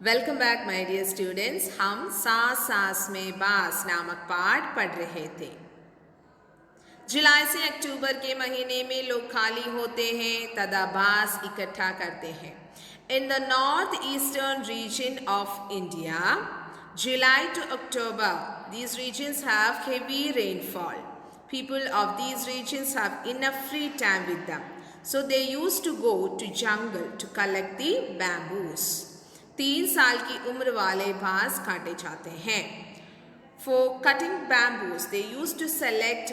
Welcome back my dear students. हम सास सास में बास नामक पाठ पढ़ रहे थे। जुलाई से अक्टूबर के महीने में लोग खाली होते हैं तथा बास इकट्ठा करते हैं। In the north eastern region of India, July to October, these regions have heavy rainfall. People of these regions have enough free time with them, so they used to go to jungle to collect the bamboos. 3 साल की उम्र वाले बांस काटे जाते हैं। For cutting bamboos, they used to select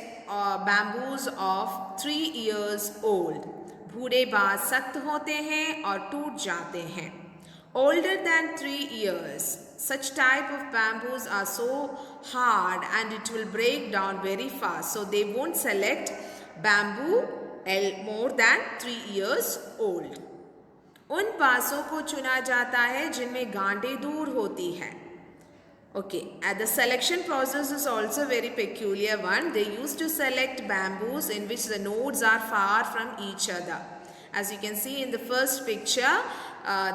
bamboos of 3 years old. बूढ़े बांस सख्त होते हैं और टूट जाते हैं। Older than 3 years, such type of bamboos are so hard and it will break down very fast. So they won't select bamboo more than 3 years old. उन बांसों को चुना जाता है जिनमें गांठें दूर होती है। Okay, and the selection process is also very peculiar one. They used to select bamboos in which the nodes are far from each other. As you can see in the first picture,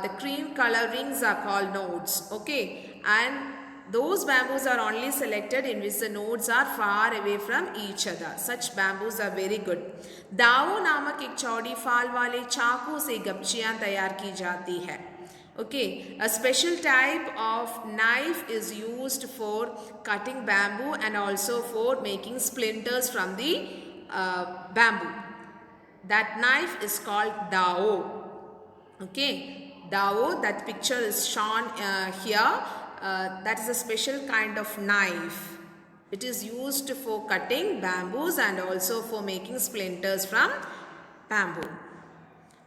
the cream color rings are called nodes. Okay, and those bamboos are only selected in which the nodes are far away from each other. Such bamboos are very good. दाओ नामक एक चौड़ी फाल वाले चाकू से गपचियां तैयार की जाती है। Okay, a special type of knife is used for cutting bamboo and also for making splinters from the bamboo. That knife is called dao. Okay, dao, that picture is shown here. That is a special kind of knife. It is used for cutting bamboos and also for making splinters from bamboo.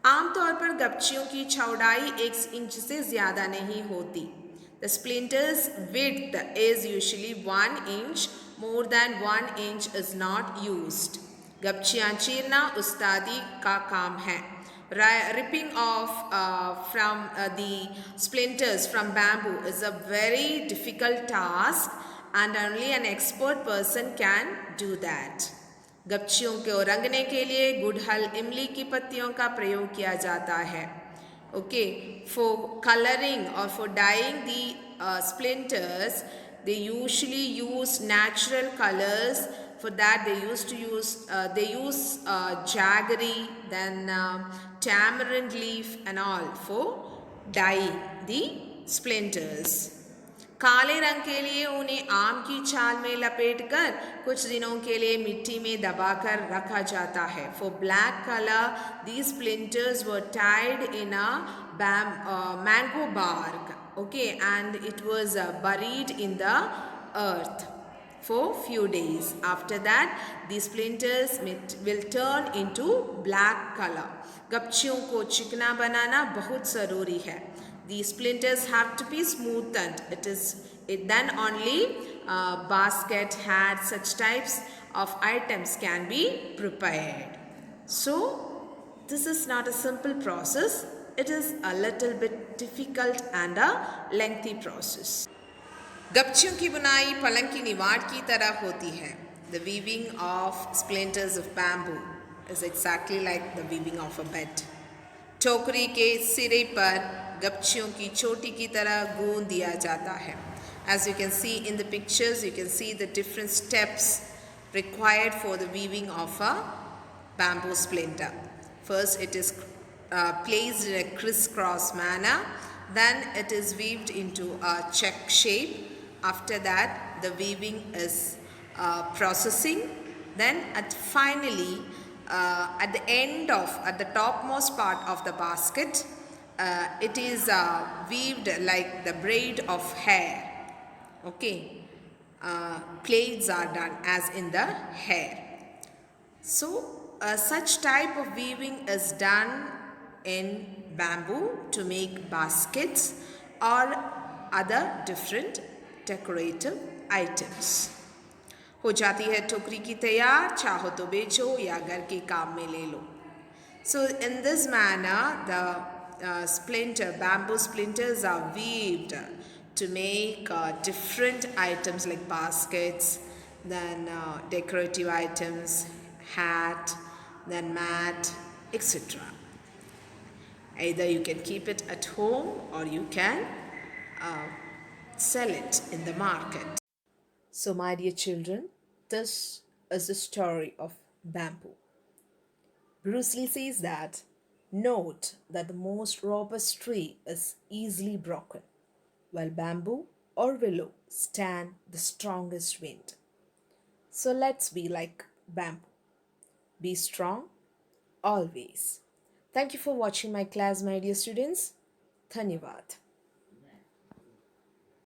आमतौर पर गपचियों की चौड़ाई 1 inch से ज़्यादा नहीं होती। The splinters width is usually 1 inch. More than 1 inch is not used. गपचियाँ चीरना उस्तादी का काम है। Ripping off from the splinters from bamboo is a very difficult task and only an expert person can do that. गपचियों को रंगने के लिए गुड़हल इमली की पत्तियों का प्रयोग किया जाता है। ओके, फॉर कलरिंग और for dyeing the splinters, they usually use natural colors. For that they use jaggery, then tamarind leaf and all for dyeing the splinters. काले रंग के लिए उन्हें आम की छाल में लपेटकर कुछ दिनों के लिए मिट्टी में दबाकर रखा जाता है। For black color, these splinters were tied in a mango bark. Okay, and it was buried in the earth for few days. After that, these splinters will turn into black color. गपचियों को चिकना बनाना बहुत ज़रूरी है। These splinters have to be smoothened. Then only basket, hat, such types of items can be prepared. So this is not a simple process. It is a little bit difficult and a lengthy process. गपचियों की बुनाई पलंग की निवाड़ की तरह होती है। The weaving of splinters of bamboo is exactly like the weaving of a bed. टोकरी के सिरे पर गपचियों की चोटी की तरह गूंद दिया जाता है। As you can see in the pictures, you can see the different steps required for the weaving of a bamboo splinter. First, it is placed in a crisscross manner. Then it is weaved into a check shape. After that, the weaving is processing. Then finally, at the topmost part of the basket, it is weaved like the braid of hair. Okay, plaids are done as in the hair. So such type of weaving is done in bamboo to make baskets or other different decorative items. हो जाती है टोकरी की तैयार, चाहो तो बेचो या घर के काम में ले लो। So in this manner, the bamboo splinters are weaved to make different items like baskets, then decorative items, hat, then mat, etc. Either you can keep it at home or you can uh, sell it in the market. So, my dear children, this is the story of bamboo. Bruce Lee says that note that the most robust tree is easily broken, while bamboo or willow stand the strongest wind. So let's be like bamboo. Be strong always. Thank you for watching my class, my dear students. Dhanyavad.